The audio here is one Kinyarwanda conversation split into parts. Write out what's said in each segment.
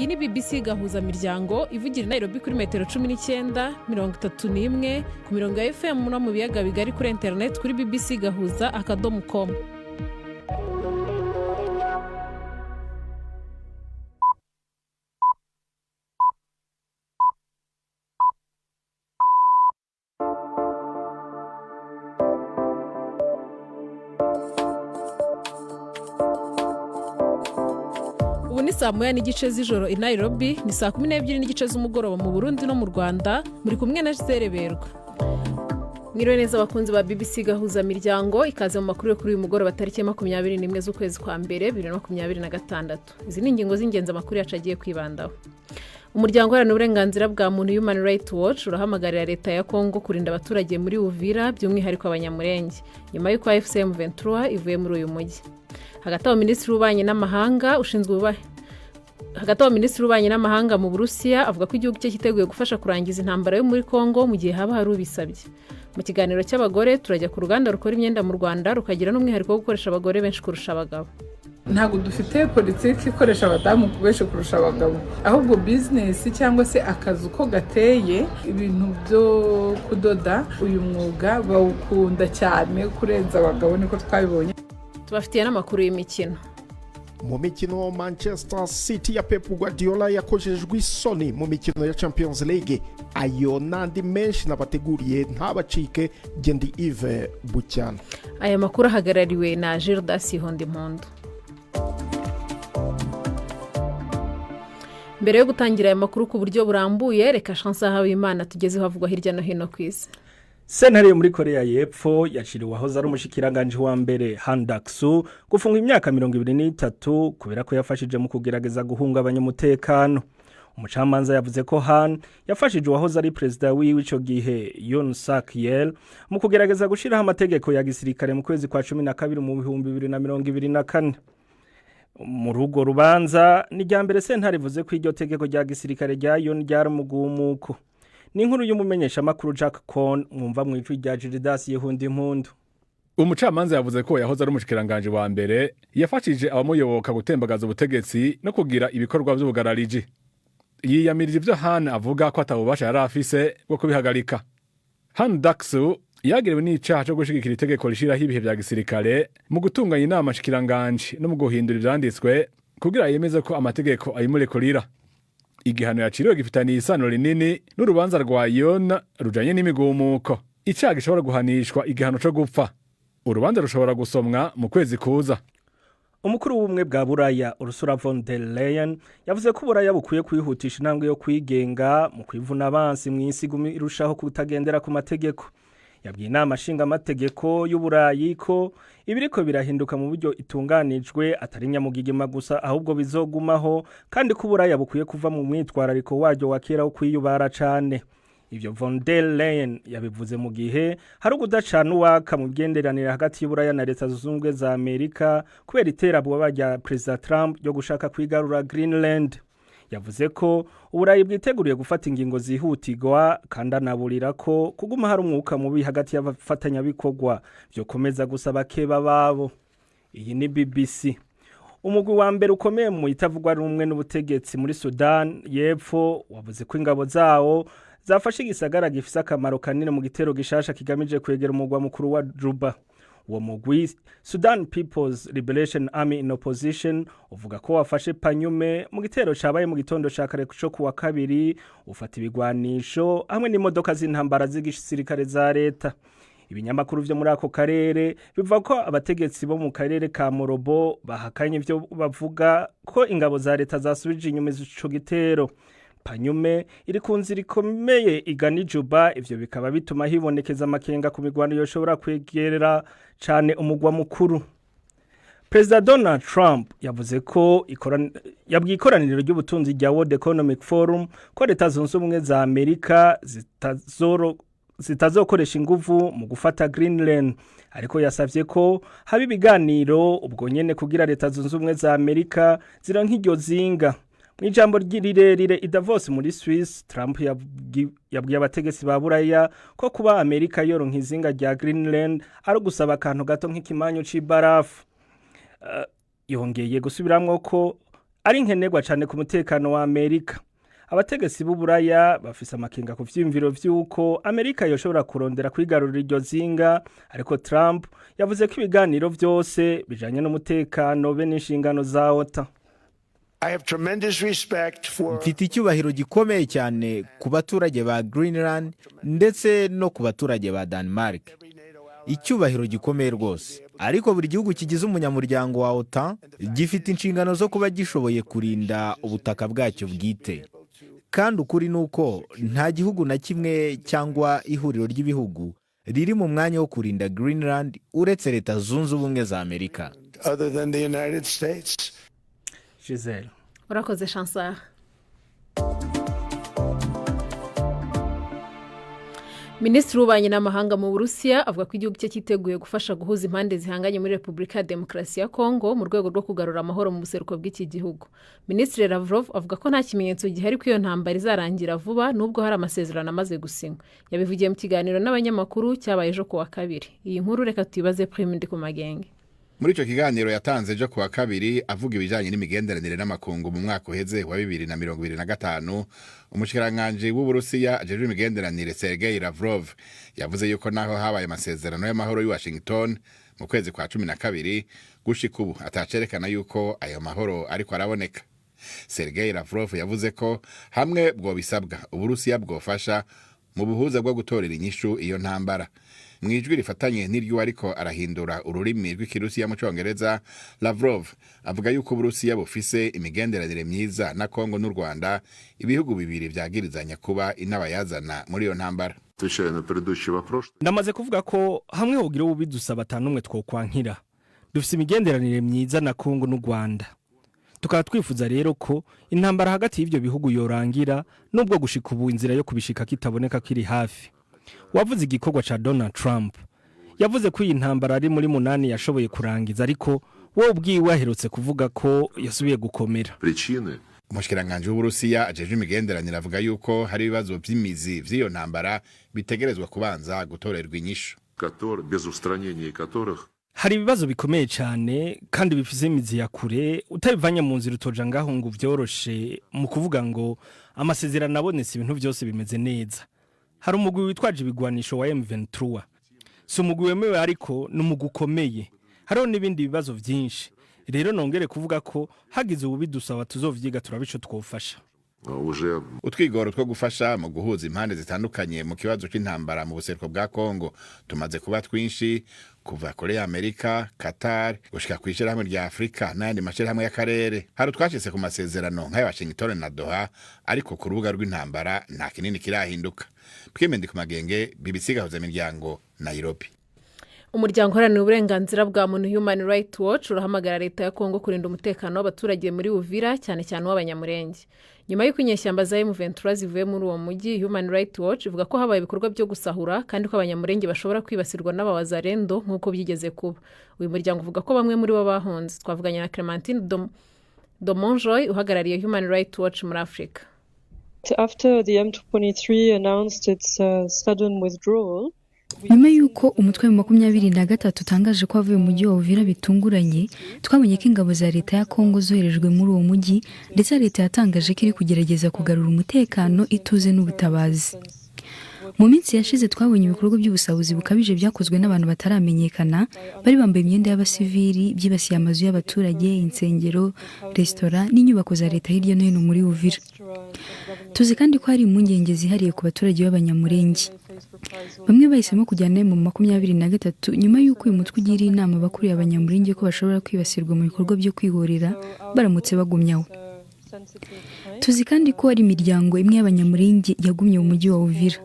Iyi ni BBC Gahuzamiryango ivugira i Nairobi kuri metero 19, 31 ku mirongo ya FM no mu biyaga bigari kuri internet kuri bbcgahuza.com. Ubu ni saa moya n'igice z'ijoro i Nairobi, ni saa 12 n'igice z'umugoroba mu Burundi no mu Rwanda, muri kumwe na Zereberwa. Mwiriwe neza abakunzi ba BBC Gahuzamiryango, ikaze mu makuru yo kuri uyu mugoroba tariki 21 z'ukwezi kwa mbere 2026. Izi ni ingingo z'ingenzi amakuru yacu agiye kwibandaho. Umuryango uharanira uburenganzira bwa muntu Human Rights Watch urahamagarira leta ya Congo kurinda abaturage muri Uvira, by'umwihariko abanyamurenge, nyuma y'uko FCM 23 ivuye muri uyu mujyi. Hagati aho Minisitiri w'Ububanyi n'Amahanga mu Burusiya avuga ko igihugu cye kiteguye gufasha kurangiza intambara yo muri Congo mu gihe haba hari ubisabye. Mu kiganiro cy'abagore turajya ku ruganda rukora imyenda mu Rwanda rukagira n'umwihariko wo gukoresha abagore benshi kurusha abagabo. Ntabwo dufite politiki ikoresha abadamu benshi kurusha abagabo, ahubwo business cyangwa se akazi uko gateye, ibintu byo kudoda uyu mwuga bawukunda cyane kurenza abagabo, niko twabibonye. Tubafitiye n'amakuru y'imikino. Mu mikino Manchester City ya Pep Guardiola yakojejwe isoni mu mikino ya Champions League, ayo nandi menshi nabateguriye ntabacike. Gendi Yves Bucyana. Aya makuru ahagarariwe na Gildas Hondimpondo. Mbere yo gutangira aya makuru ku buryo burambuye, reka Chance Habimana tugezeho havugwa hirya no hino ku isi. Sentare yo muri Korea y'Epfo yaciriwe aho ari umushikiranganje wa mbere Han Duck-soo gufungwa imyaka 23 kubera ko yafashije mu kugerageza guhungabanya umutekano. Umucamanza yavuze ko Han yafashije uwahoze ari president w'ico gihe Yoon Suk Yeol mu kugerageza gushiraho amategeko ya gisirikare mu kwezi kwa 12 mu 2024. Mu rugo rubanza ni ryambere sentare ivuze ko iryo tegeko rya gisirikare rya Yoon ryari umugumuko. Ni inkuru y'umumenyesha makuru Jack Con mwumva mu ijwi rya Gildas Hondimpondo. Umucamanza yavuze ko yahoze ari umushikiranganje wa mbere yafashije abamuyoboka gutembagaza ubutegetsi no kugira ibikorwa by'ubugarariji. Yiyamirije ivyo Han avuga ko atabubasha yari afise bwo kubihagarika. Han Duck-soo yagiriwe n'icaha cyo gushigikira itegeko rishiraho ibihe bya gisirikare mu gutunganya inama shikiranganje no mu guhindura ivyanditswe kugira yemeze ko amategeko ayimurekurira. Igihano yaciriwe gifitaniye isano rinini n'urubanza rwa Yoon rujanye n'imigumuko. Icaha gishobora guhanishwa igihano cyo gupfa. Urubanza rushobora gusomwa mu kwezi kuza. Umukuru w'ubumwe bwa Buraya Ursula von der Leyen yavuze ko Buraya bukwiye kwihutisha intambwe yo kwigenga mu kwivuna abansi mu isi irushaho kutagendera ku mategeko. Yabwiye inama nshinga amategeko y'Uburayi ko ibiriko birahinduka mu buryo itunganijwe atari nyamugigima gusa ahubwo bizogumaho, kandi ko Buraya bukwiye kuva mu mwitwarariko waryo wa kera wo kwiyubara cane. Ivyo von der Leyen yabivuze mu gihe hari ukudacana uwaka mu byenderanira hagati y'Uburaya na Leta Zunze Ubumwe za Amerika kubera iterabwoba rya President Trump ryo gushaka kwigarura Greenland. Yavuze ko Uburayi bwiteguriye gufata ingingo zihutirwa kandi anaburira ko kuguma hari umwuka mubi hagati y'abafatanyabikorwa byo komeza gusaba keba babo. Iyi ni BBC. Umugwi wa mbere ukomeye mu itavugwa rumwe n'ubutegetsi muri Sudan y'Epfo wavuze ko ingabo zawo zafashe igisagara gifise akamaro kanini mu gitero gishasha kigamije kwegera umugwa mukuru wa Juba. Uwo mugwi Sudan People's Liberation Army in Opposition uvuga ko wafashe Panyume mu gitero cabaye mu gitondo ca kare cyo kuwa kabiri, ufata ibigwanisho hamwe n'imodoka z'intambara z'igisirikare za leta. Ibinyamakuru vyo muri ako karere bivuga ko abategetsi bo mu karere ka Morobo bahakanye ivyo bavuga ko ingabo za leta zasubije inyuma ico gitero. Panyume iri ku nzira ikomeye igana Juba, ivyo bikaba bituma hibonekeza amakenga ku migwano yoshobora kwegerera cane umugwa mukuru. President Donald Trump yavuze ko yabwiye ikoraniro ry'ubutunzi rya World Economic Forum ko Leta Zunze Ubumwe za Amerika zitazokoresha inguvu mu gufata Greenland, ariko yasavye ko haba ibiganiro ubwo nyene kugira Leta Zunze Ubumwe za Amerika ziranka iryo zinga. Mw'ijambo rirerire i Davos muri Swiss, Trump yabwiye abategetsi ba Buraya ko kuba Amerika yoronka izinga rya Greenland ari gusaba akantu gato nk'ikimanyo c'ibarafu. Yongeye gusubiramwo ko ari nkenerwa cyane ku mutekano wa Amerika. Abategetsi b'Uburaya bafise amakenga ku vyimviro vy'uko Amerika yoshobora kurondera kwigarurira iryo zinga, ariko Trump yavuze ko ibiganiro vyose bijanye n'umutekano be n'inshingano za OTAN. Mfite icyubahiro gikomeye cyane ku baturage ba Greenland ndetse no ku baturage ba Denmark. Icyubahiro gikomeye rwose. Ariko buri gihugu kigize umunyamuryango wa OTAN gifite inshingano zo kuba gishoboye kurinda ubutaka bwacyo bwite. Kandi ukuri nuko nta gihugu na kimwe cyangwa ihuriro ry'ibihugu riri mu mwanya wo kurinda Greenland uretse Leta Zunze Ubumwe za Amerika. Giselle. Urakoze Chancellor. Minisitiri w'ububanyi n'amahanga mu Burusiya avuga ko igihugu cye cyiteguye gufasha guhuza impande zihanganye muri Repubulika ya Demokarasi ya Congo mu rwego rwo kugarura amahoro mu buseruko bw'iki gihugu. Minisitiri Lavrov avuga ko nta kimenyetso gihari ko iyo ntambara izarangira vuba nubwo hari amasezerano amaze gusinywa. Yabivugiye mu kiganiro n'abanyamakuru cyabaye ejo ku wa kabiri. Iyi nkuru reka tuyibaze Prime Ndikumagenge. Muri ico kiganiro yatanze ejo ku wa kabiri avuga ibijanye n'imigenderanire n'amakungu mu mwaka uheze wa 2025, umushikiranganje w'Uburusiya ajejwe imigenderanire Sergei Lavrov yavuze yuko naho habaye amasezerano y'amahoro y'u Washington mu kwezi kwa 12 gushika ubu atacerekana yuko ayo mahoro ariko araboneka. Sergei Lavrov yavuze ko hamwe bwo bisabwa Uburusiya bwofasha mu buhuza bwo gutorera inyishu iyo ntambara. Mwijwi rifatanye n'iryo ariko arahindura ururimi rw'ikirusiya mu Congereza, Lavrov avuga yuko Uburusiya bufise imigenderanire myiza na Congo n'u Rwanda, ibihugu bibiri vyagirizanya kuba inabayazana muri iyo ntambara. Ndamaze kuvuga ko hamwe hogira ubidusaba atanumwe twokwankira. Dufise imigenderanire myiza na Congo n'u Rwanda. Tukaba twifuza rero ko intambara hagati y'ivyo bihugu yorangira nubwo gushika ubu inzira yo kubishika kitaboneka kiri hafi. Wavuze igikorwa ca Donald Trump. Yavuze ko iyi ntambara ari muri 8 yashoboye kurangiza, ariko wowe ubwiwe aherutse kuvuga ko yasubiye gukomera. Umushikiranganje w'Uburusiya ajejwe imigenderanire avuga yuko hari ibibazo vy'imizi vy'iyo ntambara bitegerezwa kubanza gutorerwa inyishu. Hari ibibazo bikomeye cyane kandi bifise imizi ya kure utabivanye mu nzira utoja ngaho ngo vyoroshe mu kuvuga ngo amasezerano abonetse ibintu byose bimeze neza. Hari umugwi witwaje ibigwanisho wa M23. Si umugwi wemewe ariko n'umugwi ukomeye. Hariho n'ibindi bibazo vyinshi. Rero nongere kuvuga ko hagize ubidusaba tuzovyiga turabico twofasha. Utwigoro two gufasha mu guhuza impande zitandukanye mu kibazo cy'intambara mu buseruko bwa Congo tumaze kuba twinshi, kuva Korea, Amerika, Qatar, gushika kwishirahamwe rya Afrika n'ayandi mashirahamwe y'akarere. Hari twashitse ku masezerano nk'aya Washington na Doha, ariko ku rubuga rw'intambara nta kinini kirahinduka. Prime Ndikumagenge, BBC Gahuzamiryango, Nairobi. Umuryango uharanira uburenganzira bwa muntu Human Rights Watch urahamagara leta ya Congo kurinda umutekano w'abaturage muri Uvira, cyane cyane w'abanyamurenge. Nyuma y'uko inyeshyamba za M23 zivuye muri uwo mujyi, Human Rights Watch ivuga ko habaye ibikorwa byo gusahura kandi ko abanyamurenge bashobora kwibasirwa n'abawazarendo nk'uko byigeze kuba. Uyu muryango uvuga ko bamwe muri bo bahunze. Twavuganye na Clementine Domonjoy uhagarariye Human Rights Watch muri Afrika. After the M23 announced its sudden withdrawal, nyuma y'uko umutwe wa 23 utangaje ko avuye mu mujyi wa Uvira bitunguranye, twabonye ko ingabo za leta ya Congo zoherejwe muri uwo mujyi, ndetse leta yatangaje ko iri kugerageza kugarura umutekano, ituze n'ubutabazi. Mu minsi yashize twabonye ibikorwa by'ubusabuzi bukabije byakozwe n'abantu bataramenyekana, bari bambaye imyenda y'abasivili, byibasiye amazu y'abaturage, insengero, resitora n'inyubako za leta hirya no hino muri Uvira. Tuzi kandi ko hari impungenge zihariye ku baturage b'abanyamurenge. Bamwe bahisemo kujyana mu 23 nyuma y'uko uyu mutwe ugira inama bakuriye abanyamurenge ko bashobora kwibasirwa mu bikorwa byo kwihorera baramutse bagumyaho. Tuzi kandi ko hari imiryango imwe y'abanyamurenge yagumye mu mujyi wa Uvira.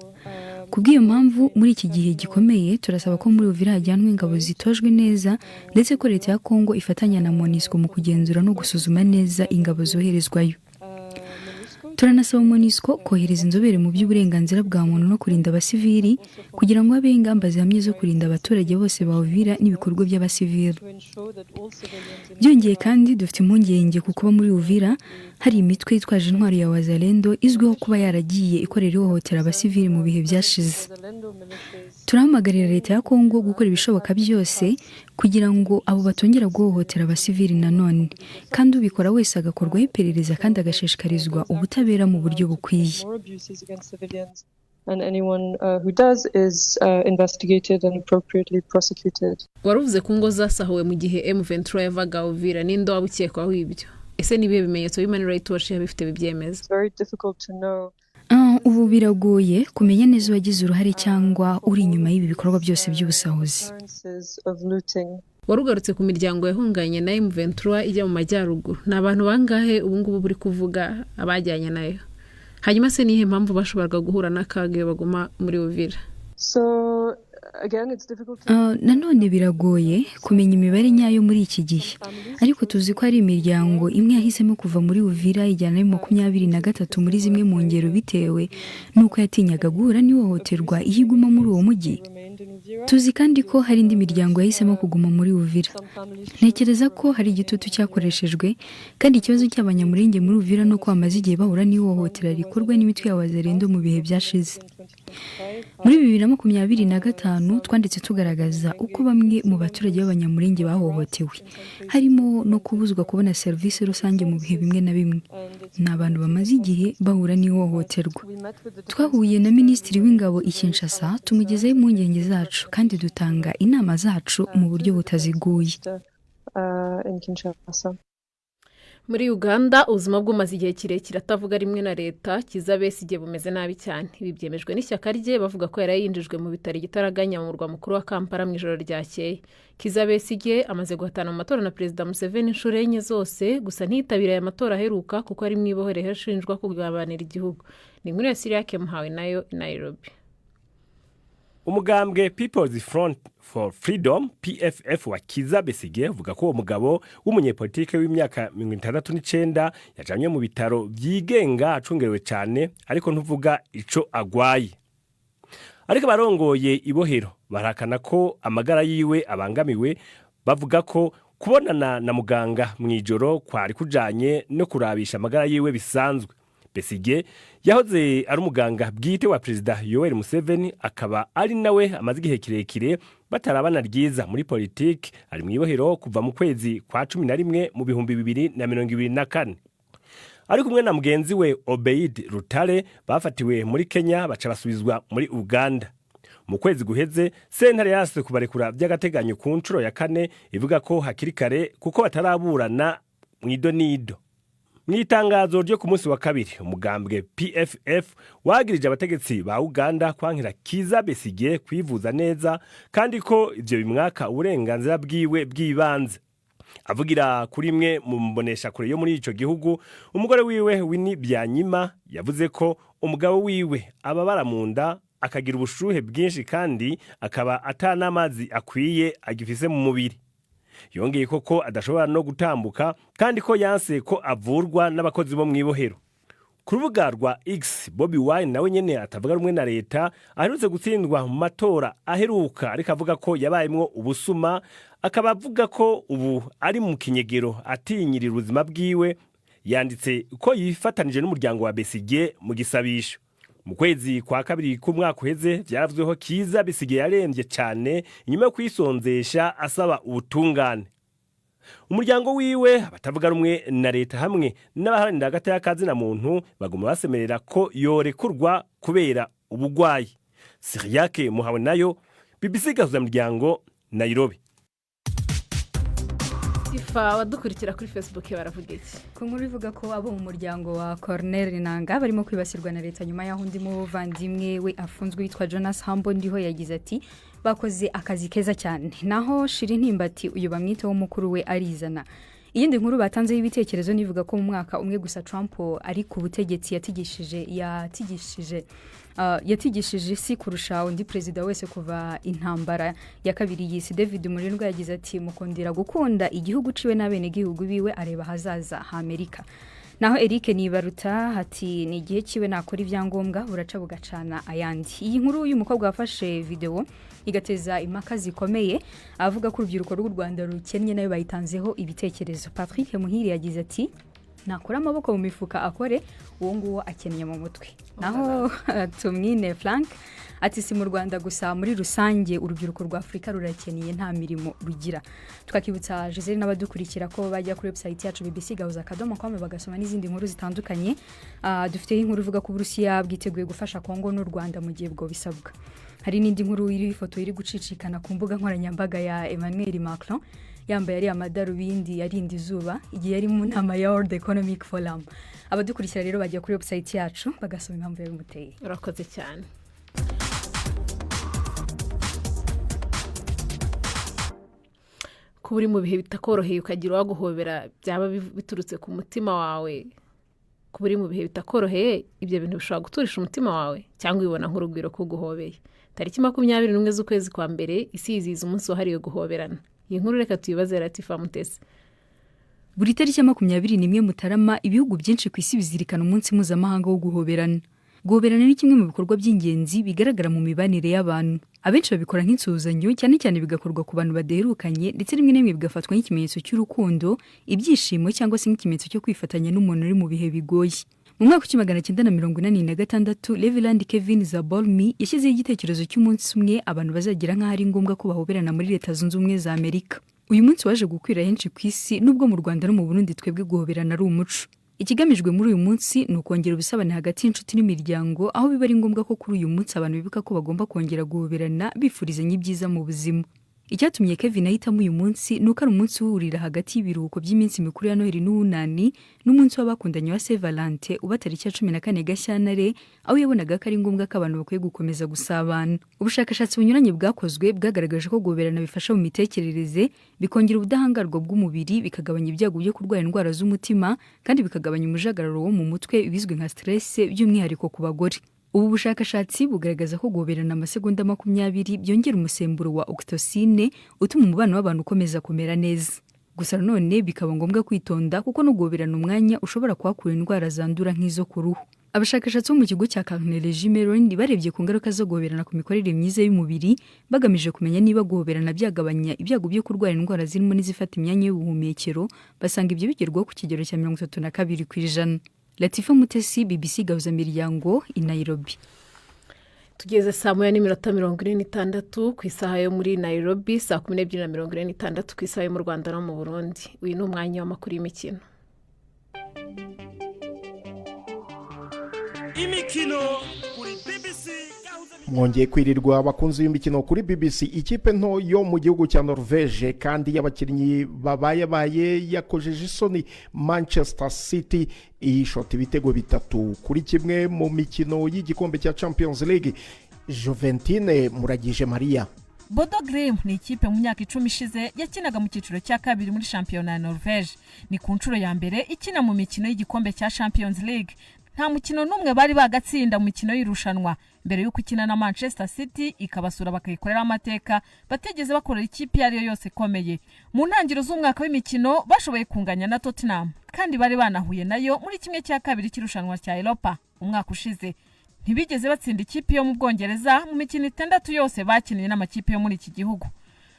Kubw'iyo mpamvu muri iki gihe gikomeye turasaba ko muri Uvira hajyanwe ingabo zitojwe neza, ndetse ko leta ya Congo ifatanya na MONUSCO mu kugenzura no gusuzuma neza ingabo zoherezwayo. Turanasaba MONUSCO kohereza inzobere mu by'uburenganzira bwa muntu no kurinda abasivili kugira ngo habe ingamba zihamye zo kurinda abaturage bose ba Uvira n'ibikorwa by'abasivili. Byongeye kandi dufite impungenge kuko muri Uvira hari imitwe yitwaje intwaro ya wazalendo izwiho kuba yaragiye ikorera ihohotera abasivili mu bihe byashize. turahamagarira leta ya Congo gukora ibishoboka byose kugira ngo abo batongera guhohotera abasivili nanone, kandi ubikora wese agakorwaho iperereza kandi agashishikarizwa ubutabera mu buryo bukwiye. And anyone who does is investigated and appropriately prosecuted. Waruvuze ko ngo zasahuwe mu gihe M23 yavaga Uvira, ninde wabukekwaho ibyo? Ese nibihe bimenyetso Human Rights Watch yabifite bibyemeza? It's very difficult to know. Ubu biragoye kumenya neza uwagize uruhare cyangwa uri inyuma y'ibi bikorwa byose by'ubusahuzi. Warugarutse ku miryango yahunganye na M23 ijya mu majyaruguru. Ni abantu bangahe ubu ngubu buri kuvuga abajyanye nayo? Hanyuma se nihe mpamvu bashoboraga guhura n'akaga iyo baguma muri Uvira? Nanone biragoye kumenya imibare nyayo muri iki gihe, ariko tuzi ko hari imiryango imwe yahisemo kuva muri Uvira ijyana na 23 muri zimwe mu ngero bitewe nuko yatinyaga guhura n'ihohoterwa ihiguma muri uwo mujyi. Tuzi kandi ko hari indi miryango yahisemo kuguma muri Uvira. Ntekereza ko hari igitutu cyakoreshejwe, kandi ikibazo cy'abanyamurenge muri Uvira no ko bamaze igihe bahura n'ihohotera rikorwa n'imitwe y'abazarendo mu bihe byashize. Muri 2025 twanditse tugaragaza uko bamwe mu baturage b'abanyamurenge bahohotewe, harimo no kubuzwa kubona serivisi rusange mu bihe bimwe na bimwe. Ni abantu bamaze igihe bahura n'ihohoterwa. Twahuye na Minisitiri w'Ingabo i Kinshasa, tumugezeho impungenge zacu kandi dutanga inama zacu mu buryo butaziguye. Muri Uganda ubuzima bw'umaze igihe kirekire atavuga rimwe na leta Kizza Besigye bumeze nabi cyane. Ibi byemejwe n'ishyaka rye bavuga ko yarayinjijwe mu bitaro igitaraganya mu murwa mukuru wa Kampala mu ijoro ryakeye. Kizza Besigye amaze guhatana mu matora na Perezida Museveni inshuro enye zose, gusa ntiyitabira aya matora aheruka kuko ari mu ibohero ashinjwa kugabanira igihugu. Ni inkuru ya Siriake Muhawe nayo i Nairobi. Umugambwe People's Front for Freedom PFF wa Kizza Besigye uvuga ko uwo mugabo w'umunyepolitike w'imyaka 69 yajanywe mu bitaro byigenga acungerewe cyane, ariko ntuvuga ico agwaye. Ariko barongoye ibohero barakana ko amagara yiwe abangamiwe, bavuga ko kubonana na muganga mu ijoro kwari kujanye no kurabisha amagara yiwe bisanzwe. Besigye yahoze ari umuganga bwite wa Perezida Yoweri Museveni, akaba ari nawe amaze igihe kirekire batarabana ryiza muri politiki. Ari mu ibohero kuva mu kwezi kwa 11 mu 2024. Ari kumwe na mugenzi we Obeid Rutale bafatiwe muri Kenya baca basubizwa muri Uganda. Mu kwezi guheze sentare yase kubarekura by'agateganyo ku ncuro ya 4 ivuga ko hakiri kare kuko bataraburana mu idonido. Mwitangazo ryo ku munsi wa kabiri umugambwe PFF wagirije abategetsi ba Uganda kwankira Kizza Besigye kwivuza neza kandi ko ivyo bimwaka uburenganzira bwiwe bw'ibanze. Avugira kuri imwe mu mbonesha kure yo muri ico gihugu, umugore wiwe Winnie Byanyima yavuze ko umugabo wiwe ababara mu nda, akagira ubushuhe bwinshi kandi akaba atanamazi akwiye agifise mu mubiri. Yongeye ko adashobora no gutambuka kandi ko yanse ko avurwa n'abakozi bo mwibohero. Ku rubuga rwa X, Bobi Wine nawe nyene atavuga rumwe na leta aherutse gutsindwa mu matora aheruka, ariko avuga ko yabayemwo ubusuma, akaba avuga ko ubu ari mu kinyegero atinyirira ubuzima bwiwe. Yanditse ko yifatanije n'umuryango wa Besigye mu gisabisho. Mu kwezi kwa kabiri k'umwaka uheze byaravuzweho Kizza Besigye yarembye cyane inyuma yo kwisonzesha asaba ubutungane. Umuryango wiwe abatavuga rumwe na leta hamwe n'abaharanira agateka kazina muntu baguma basemerera ko yorekurwa kubera ubugwayi. Siriake Muhawe nayo BBC Gahuzamiryango, Nairobi. Wadukurikira kuri Facebook baravuga iki? Ku nkuru ivuga ko abo mu muryango wa Corneille Nangaa barimo kwibasirwa na leta nyuma y'aho undi muvandimwe we afunzwe yitwa Jonas Hambo ndiho yagize ati bakoze akazi keza cyane. Naho Shiri Ntimbati uyu bamwita w'umukuru we arizana. Iyindi nkuru batanzeho ibitekerezo nivuga ko mu mwaka umwe gusa Trump ari ku butegetsi yatigishije isi kurusha undi perezida wese kuva intambara ya kabiri y'isi. David Murindwa yagize ati mukundira gukunda igihugu ciwe n'abene gihugu biwe areba hazaza ha Amerika. Naho Eric Nibaruta ati ni igihe ciwe nakora ivyangombwa buraca bugacana ayandi. Iyi nkuru y'umukobwa wafashe video igateza impaka zikomeye avuga ko urubyiruko rw'u Rwanda rukennye nayo bayitanzeho ibitekerezo. Patrick Muhiri yagize ati nakora amaboko mu mifuka akore uwo nguwo akeneye mu mutwe. Naho Tumwine Frank ati si mu Rwanda gusa muri rusange urubyiruko rwa Afrika rurakeneye nta mirimo rugira. Twakibutsa Giselle n'abadukurikira ko bajya kuri website yacu bbc.gahuza.com bagasoma n'izindi nkuru zitandukanye. Dufite inkuru ivuga ko Burusiya bwiteguye gufasha Congo n'u Rwanda mu gihe bwo bisabwa. Hari n'indi nkuru iri ifoto iri gucicikana ku mbuga nkoranyambaga ya Emmanuel Macron yambaye ari amadarubindi yarinda izuba igihe yari mu nama ya World Economic Forum. Abadukurikira rero bajya kuri website yacu bagasoma impamvu yabimuteye. Urakoze cyane. Kuba uri mu bihe bitakoroheye ukagira uwaguhobera byaba biturutse ku mutima wawe. Kuba uri mu bihe bitakoroheye ibyo bintu bishobora guturisha umutima wawe cyangwa ubibona nk'urugwiro kuguhobeye. Tariki 21 z'ukwezi kwa mbere isi yizihiza umunsi wahariwe guhoberana. Iyi nkuru reka tuyibaze Latifa Mutesi. Buri tariki 21 Mutarama ibihugu byinshi ku isi bizirikana umunsi mpuzamahanga wo guhoberana. Guhoberana ni kimwe mu bikorwa by'ingenzi bigaragara mu mibanire y'abantu. Abenshi babikora nk'insuhuzanyo cyane cyane bigakorwa ku bantu badeherukanye ndetse rimwe na rimwe bigafatwa nk'ikimenyetso cy'urukundo, ibyishimo cyangwa se nk'ikimenyetso cyo kwifatanya n'umuntu uri mu bihe bigoye. Mu mwaka wa 1986 Leveland Kevin Zabolmi yashyizeho igitekerezo cy'umunsi umwe abantu bazagira nk'aho ari ngombwa ko bahoberana muri Leta Zunze Ubumwe za Amerika. Uyu munsi waje gukwira henshi ku isi nubwo mu Rwanda no mu Burundi twebwe guhoberana ari umuco. Ikigamijwe muri uyu munsi ni ukongera ubusabane hagati y'inshuti n'imiryango aho biba ari ngombwa ko kuri uyu munsi abantu bibuka ko bagomba kongera guhoberana bifurizanya ibyiza mu buzima. Icyatumye Kevin ahitamo uyu munsi nuko ari umunsi uhurira hagati y'ibiruhuko by'iminsi mikuru ya Noheli n'Ubunani n'umunsi w'abakundanye wa Saint Valentin uba tariki 14 Gashyantare aho yabonaga ko ari ngombwa ko abantu bakwiye gukomeza gusabana. Ubushakashatsi bunyuranye bwakozwe bwagaragaje ko guhoberana bifasha mu mitekerereze, bikongera ubudahangarwa bw'umubiri, bikagabanya ibyago byo kurwara indwara z'umutima kandi bikagabanya umujagararo wo mu mutwe bizwi nka stress by'umwihariko ku bagore. Ubu bushakashatsi bugaragaza ko guhoberana amasegonda 20 byongera umusemburo wa oxytocin utuma umubano w'abantu ukomeza kumera neza. Gusa none bikaba ngombwa kwitonda kuko no guhoberana umwanya ushobora kwakura indwara zandura nk'izo ku ruhu. Abashakashatsi bo mu kigo cya Carnegie Mellon barebye ku ngaruka zo guhoberana ku mikorere myiza y'umubiri bagamije kumenya niba guhoberana byagabanya ibyago byo kurwara indwara zirimo n'izifata imyanya y'ubuhumekero, basanga ibyo bigerwaho ku kigero cya 32%. Latifa Mutesi, BBC Gahuzamiryango i Nairobi. Tugeze saa 9:46 ku isaha yo muri Nairobi, saa 12:46 ku isaha yo mu Rwanda no mu Burundi. Uyu ni umwanya w'amakuru y'imikino. Imikino kuri BBC. Mwongeye kwirirwa abakunzi b'imikino kuri BBC. Ikipe nto yo mu gihugu cya Norvege kandi y'abakinnyi babaye yakojeje isoni Manchester City ishota ibitego 3-1 mu mikino y'igikombe cya Champions League. Juventine Muragije Maria. Bodo Glimt ni ikipe mu myaka 10 ishize yakinaga mu cyiciro cya kabiri muri shampiyona ya Norvege. Ni ku nshuro ya mbere ikina mu mikino y'igikombe cya Champions League. Nta mukino n'umwe bari bagatsinda mu mikino y'irushanwa mbere y'uko ikina na Manchester City ikabasura bakayikorera amateka bategeze bakorera ikipe yari yose ikomeye. Mu ntangiriro z'umwaka w'imikino bashoboye kunganya na Tottenham kandi bari banahuye nayo muri kimwe cya kabiri cy'irushanwa cya Europa umwaka ushize. Ntibigeze batsinda ikipe yo mu Bwongereza mu mikino 6 yose bakinanye n'amakipe yo muri iki gihugu.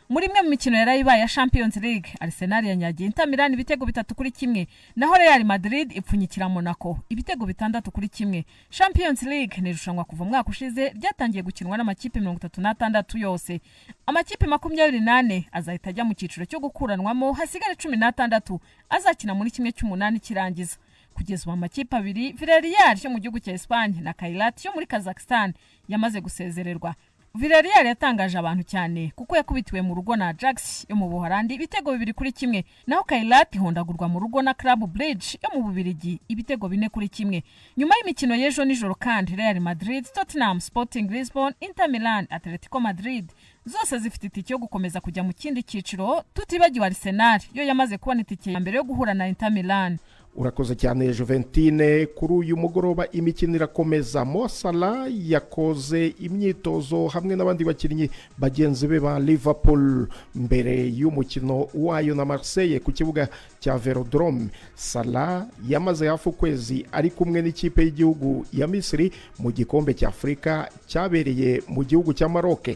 Muri imwe mu mikino yarayibaye ya Champions League, Arsenal yanyagiye Inter Milan ibitego 3-1, naho Real Madrid ipfunyikira Monaco ibitego 6-1. Champions League ni irushanwa kuva umwaka ushize ryatangiye gukinwa n'amakipe 36 yose. Amakipe 28 azahita ajya mu cyiciro cyo gukuranwamo, hasigara 16 azakina muri kimwe cy'umunani kirangiza. Kugeza ubu amakipe abiri, Villarreal yo mu gihugu cya Espagne na Kairat yo muri Kazakhstan yamaze gusezererwa. Villarreal yatangaje abantu cyane kuko yakubitiwe mu rugo na Ajax yo mu Buholandi ibitego 2-1, naho Kairat ihondagurwa mu rugo na Club Brugge yo mu Bubiligi ibitego 4-1. Nyuma y'imikino y'ejo nijoro kandi Real Madrid, Tottenham, Sporting Lisbon, Inter Milan, Atletico Madrid zose zifite itike yo gukomeza kujya mu kindi cyiciro, tutibagiwe Arsenal yo yamaze kubona itike ya mbere yo guhura na Inter Milan. Urakoze cyane Juventine. Kuri uyu mugoroba imikino irakomeza. Mo Salah yakoze imyitozo hamwe n'abandi bakinnyi bagenzi be ba Liverpool mbere y'umukino wayo na Marseille ku kibuga cya Velodrome. Salah yamaze hafi ukwezi ari kumwe n'ikipe y'igihugu ya Misiri mu gikombe cya Afrika cyabereye mu gihugu cya Maroc.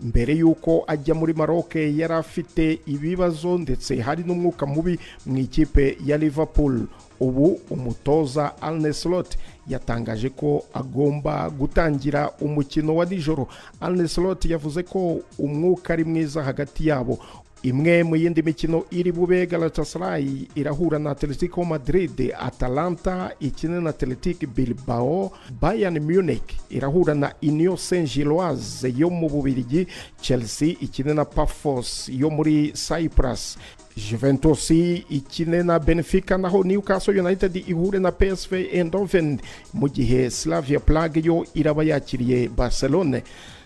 Mbere y'uko ajya muri Maroc yari afite ibibazo ndetse hari n'umwuka mubi mu ikipe ya Liverpool. ubu umutoza Arne Slot yatangaje ko agomba gutangira umukino wa nijoro. Arne Slot yavuze ko umwuka ari mwiza hagati yabo. Imwe mu yindi mikino iri bube, Galatasaray irahura na Atletico Madrid, Atalanta ikine na Athletic Bilbao, Bayern Munich irahura na Union Saint-Gilloise yo mu Bubiligi, Chelsea ikine na Pafos yo muri Cyprus, Juventus ikine na Benfica, naho Newcastle United ihure na PSV Eindhoven, mu gihe Slavia Prague yo iraba yakiriye Barcelone.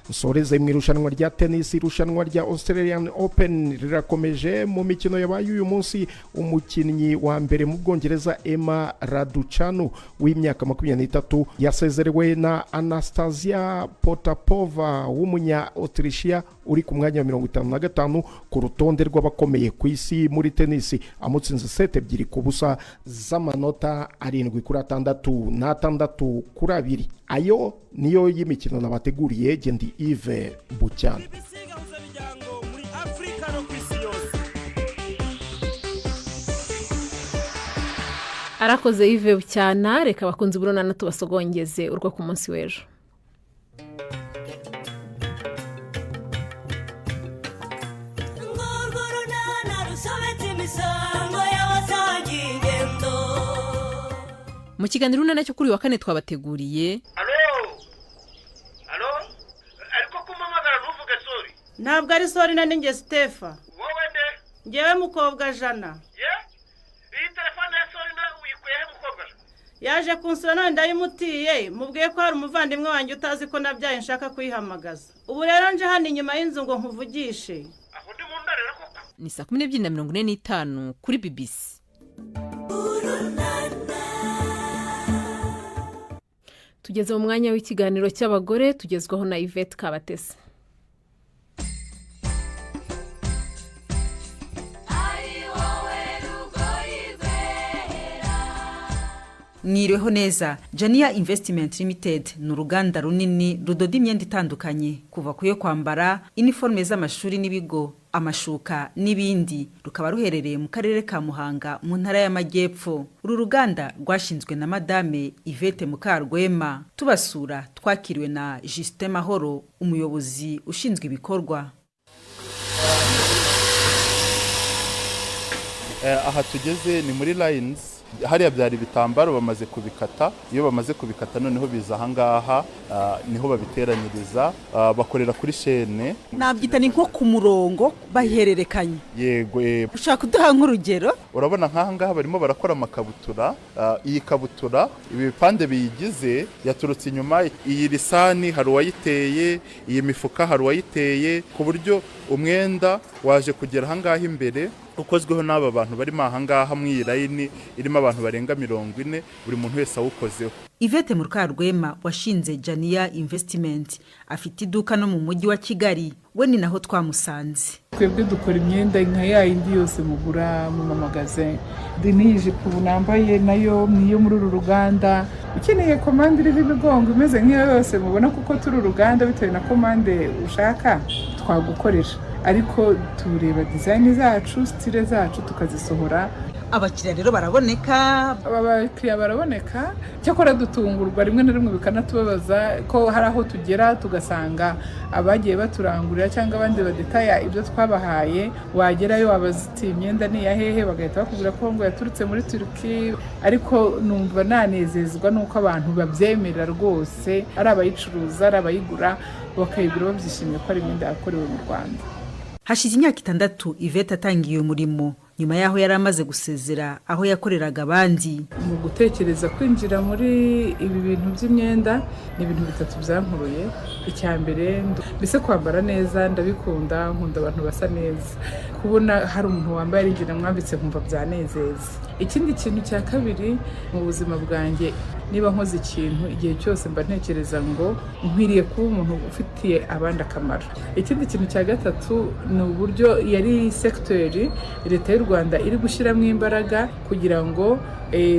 Nsoreze mu irushanwa rya tennis, irushanwa rya Australian Open rirakomeje. Mu mikino yabaye uyu munsi, umukinnyi wa mbere mu Bwongereza Emma Raducanu w'imyaka 23 yasezerewe na Anastasia Potapova w'umunya Autrichia uri ku mwanya wa 55 ku rutonde rw'abakomeye ku isi muri tennis, amutsinze 7-2 z'amanota 7-6 na 6-2. Ayo niyo y'imikino nabateguriye. Gendi Yves Bucyana. BBC Gahuzamiryango muri Afrika no kwisi yose. Arakoze Yves Bucyana. Reka bakunze burunana tubasogongeze urwo ku munsi w'ejo. Mu kiganiro runana cyo kuri wa kane twabateguriye. Alo ariko kumamagara ntuvuge sorry. Ntabwo ari sorry na ninge Stefa. Wowe nde? Ngewe mukobwa Jana. Iyi telefone ya sorry na uyikuye he mukobwa? Yaje kunsura none ndayimutiye, mubwiye ko hari umuvandimwe wanjye utazi ko nabyaye nshaka kuyihamagaza. Ubu rero nje hano inyuma y'inzu ngo nkuvugishe. Aho ndi mu ndarera koko. Ni 12:45 kuri BBC. Tugeze mu mwanya w'ikiganiro cy'abagore, tugezwaho na Yvette Kabatesi. Mwiriweho neza. Jania Investment Limited ni uruganda runini rudoda imyenda itandukanye, kuva kuyo kwambara, uniforme z'amashuri n'ibigo, amashuka n'ibindi. Rukaba ruherereye mu karere ka Muhanga mu ntara y'Amajyepfo. Uru ruganda rwashinzwe na Madame Yvette Mukarwema. Tubasura twakiriwe na Justin Mahoro, umuyobozi ushinzwe ibikorwa. Aha tugeze ni muri Lines. Hariya byari bitambaro bamaze kubikata. Iyo bamaze kubikata noneho biza ahangaha niho babiteranyiriza, bakorera kuri shene. Nabyita ni nko ku murongo bahererekanye. Yego. Ushaka kuduha nk'urugero? Urabona nk'ahangaha barimo barakora amakabutura. Iyi kabutura ibi bipande biyigize yaturutse inyuma. Iyi lisani hari uwayiteye, iyi mifuka hari uwayiteye, ku buryo umwenda waje kugera ahangaha imbere ukozweho n'aba bantu barimo ahangaha mu line irimo abantu barenga 40, buri muntu wese awukozeho. Yvette Mukarwema washinze Jania Investment afite iduka no mu mujyi wa Kigali. We ni naho twamusanze. Twebwe dukora imyenda nka ya indi yose mugura mu magazine. Dinije kubunambaye nayo niyo muri uru ruganda. Ukeneye komande iri bimigongo imeze nk'iyo yose mubona kuko turi uruganda bitewe na komande ushaka twagukoresha. Ariko tureba design zacu, style zacu tukazisohora. Abakiriya rero baraboneka. Abakiriya baraboneka. Cyakora dutungurwa rimwe na rimwe bikanatubabaza ko hari aho tugera tugasanga abagiye baturangurira cyangwa abandi badetaya ibyo twabahaye, wagerayo wabazitiye imyenda ni ya hehe bagahita bakubwira ko ngo yaturutse muri Turkiya. Ariko numva nanezezwa nuko abantu babyemerera rwose, ari abayicuruza ari abayigura bakayigura babyishimiye ko ari imyenda yakorewe mu Rwanda. Hashize imyaka 6 Yvette atangiye umurimo nyuma yaho yari amaze gusezera aho yakoreraga abandi. Mu gutekereza kwinjira muri ibi bintu by'imyenda ni ibintu bitatu byankuruye. Icyambere mbese kwambara neza, ndabikunda, nkunda abantu basa neza. Kubona hari umuntu wambaye ingina mwambitse nkumva byanezeza. Ikindi kintu cya kabiri mu buzima bwanjye, niba nkoze ikintu igihe cyose mba ntekereza ngo nkwiriye kuba umuntu ufitiye abandi akamaro. Ikindi kintu cya gatatu ni uburyo yari secteur leta y'u Rwanda iri gushyiramo imbaraga kugira ngo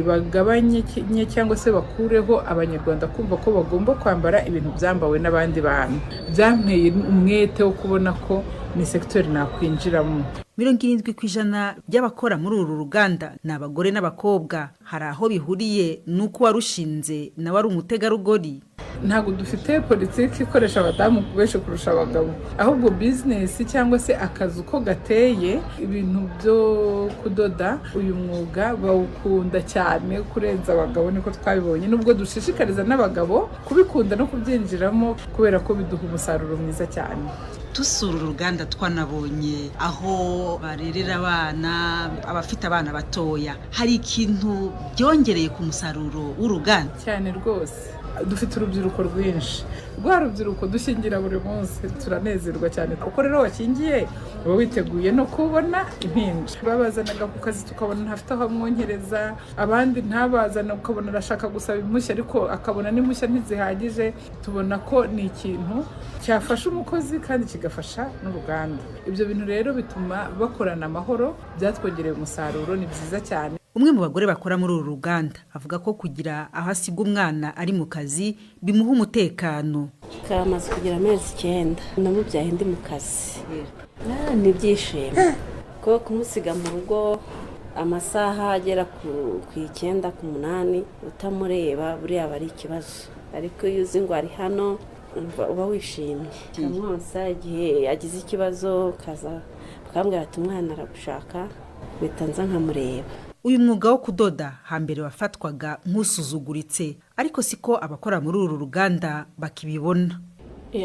bagabanye cyangwa se bakureho abanyarwanda kumva ko bagomba kwambara ibintu byambawe n'abandi bantu. Byanteye umwete wo kubona ko ni secteur nakwinjiramo. 70% by'abakora muri uru ruganda ni abagore n'abakobwa. Hari aho bihuriye nuko warushinze nawe ari umutegarugori. Ntabwo dufite politiki ikoresha abadamu benshi kurusha abagabo, ahubwo business cyangwa se akazi uko gateye, ibintu byo kudoda uyu mwuga bawukunda cyane kurenza abagabo, niko twabibonye. Nubwo dushishikariza n'abagabo kubikunda no kubyinjiramo kubera ko biduha umusaruro mwiza cyane. Tusura uruganda twanabonye aho barerera abana, abafite abana batoya. Hari ikintu byongereye ku musaruro w'uruganda cyane rwose. Dufite urubyiruko rwinshi, rwa rubyiruko dushingira buri munsi, turanezerwa cyane. Uko rero wakingiye uba witeguye no kubona impinja. Babazanaga ku kazi tukabona ntafite aho amwongereza, abandi ntabazana ukabona arashaka gusaba impushya ariko akabona n'impushya ntizihagije. Tubona ko ni ikintu cyafasha umukozi kandi kigafasha n'uruganda. Ibyo bintu rero bituma bakorana amahoro, byatwongereye umusaruro, ni byiza cyane. Umwe mu bagore bakora muri uru ruganda avuga ko kugira aho asiga umwana ari mu kazi bimuha umutekano. Kamaze kugira amezi 9 namubyaye ndi mu kazi. Ni byishimo ko kumusiga mu rugo amasaha agera ku 9 ku 8 utamureba buriya bari ikibazo, ariko iyo uzi ngo ari hano uba wishimye. Kamwonsa igihe agize ikibazo kaza bakambwira ati umwana aragushaka, bitanza nkamureba. Uyu mwuga wo kudoda hambere wafatwaga nk'usuzuguritse, ariko siko abakora muri uru ruganda bakibibona.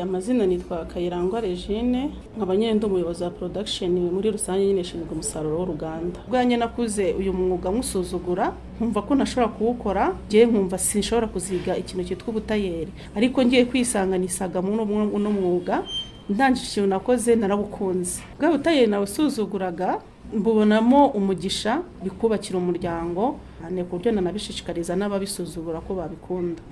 Amazina nitwa Kayirangwa Regine, nkaba nyende umuyobozi wa production muri rusange nyine shinzwe umusaruro w'uruganda. Bwanye nakuze uyu mwuga nkusuzugura, nkumva ko nashobora kuwukora, ngiye nkumva sinshobora kuziga ikintu cyitwa ubutayeri, ariko ngiye kwisanganisaga mu no mwuga, ndangije ikintu nakoze narabukunze. Bwa butayeri nawe usuzuguraga mbubonamo umugisha, bikubakira umuryango, ane ku buryo nanabishishikariza n'ababisuzugura ko babikunda.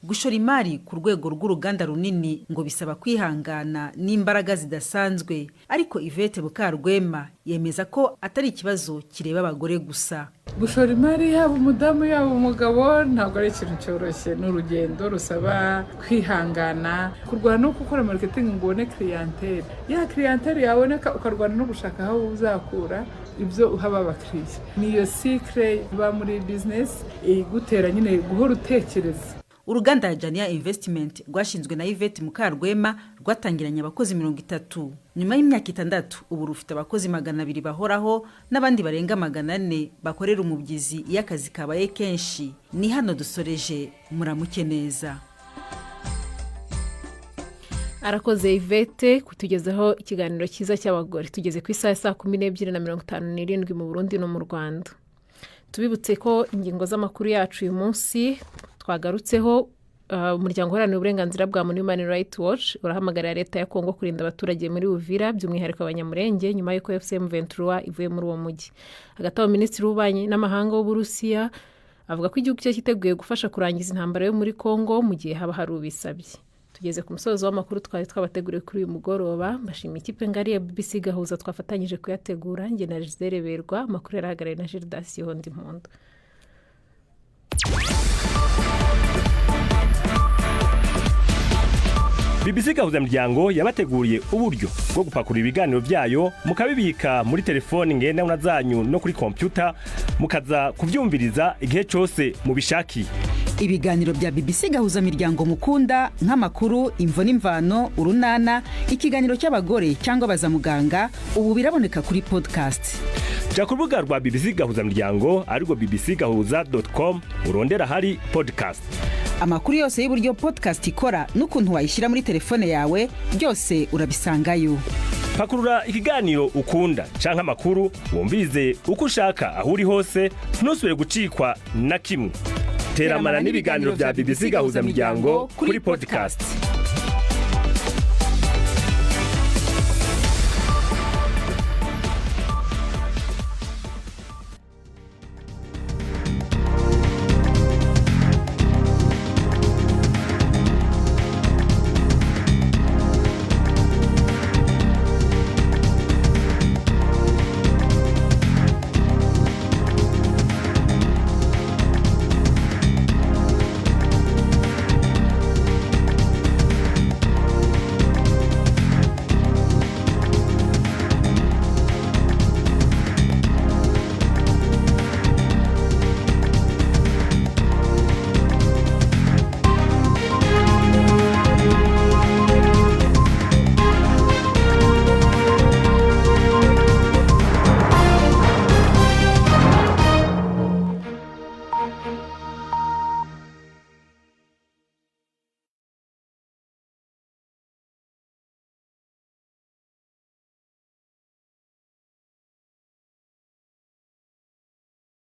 Gushora imari ku rwego rw'uruganda runini ngo bisaba kwihangana n'imbaraga zidasanzwe, ariko Yvette Bukarwema yemeza ko atari ikibazo kireba abagore gusa. Gushora imari yaba umudamu yaba umugabo ntabwo ari ikintu cyoroshye, n'urugendo rusaba kwihangana, kurwana no gukora marketing ngo ubone clientele. Ya clientele yaboneka ukarwana no gushaka aho uzakura ibyo uhaba abakiriya. Niyo secret ba muri business igutera nyine guhora utekereza. Uruganda ya Jania Investment rwashinzwe na Yvette Mukarwema rwatangiranye abakozi 30. Nyuma y'imyaka 6 ubu rufite abakozi 200 bahoraho n'abandi barenga 400 bakorera umubyizi y'akazi kabaye kenshi. Ni hano dusoreje, muramuke neza. Arakoze Yvette kutugezaho ikiganiro cyiza cy'abagore. Tugeze ku isaha 12:57 mu Burundi no mu Rwanda. Tubibutse ko ingingo z'amakuru yacu uyu munsi twagarutseho. Umuryango uharanira uburenganzira bwa muntu Human Rights Watch urahamagarira leta ya Congo kurinda abaturage muri Uvira, by'umwihariko abanyamurenge, nyuma y'uko FCM23 ivuye muri uwo mujyi. Hagati aho Minisitiri w'Ububanyi n'Amahanga w'Uburusiya avuga ko igihugu cye cyiteguye gufasha kurangiza intambara yo muri Congo mu gihe haba hari ubisabye. Tugeze ku musozo w'amakuru twari twabateguriye kuri uyu mugoroba. Mbashimiye ikipe ngari ya BBC Gahuza twafatanyije kuyategura. Nge na Gisele Berwa, amakuru yarahagarariwe na Gildas Yondimpundu. BBC Gahuzamiryango yabateguriye uburyo bwo gupakura ibiganiro byayo mukabibika muri telefone ngendanwa zanyu no kuri computer, mukaza kuvyumviriza igihe cyose mubishakiye. Ibiganiro bya BBC Gahuzamiryango mukunda nk'amakuru, imvo n'imvano, urunana, ikiganiro cy'abagore cyangwa bazamuganga, ubu biraboneka kuri podcast. Ja ku rubuga rwa BBC Gahuzamiryango ariko bbcgahuza.com urondera hari podcast. Amakuru yose y'uburyo podcast ikora n'ukuntu wayishyira muri telefone yawe byose urabisangayo. Pakurura ikiganiro ukunda canke amakuru wumvize uko ushaka aho uri hose, ntusubire gucikwa na kimwe. Teramana n'ibiganiro bya BBC Gahuzamiryango kuri podcast.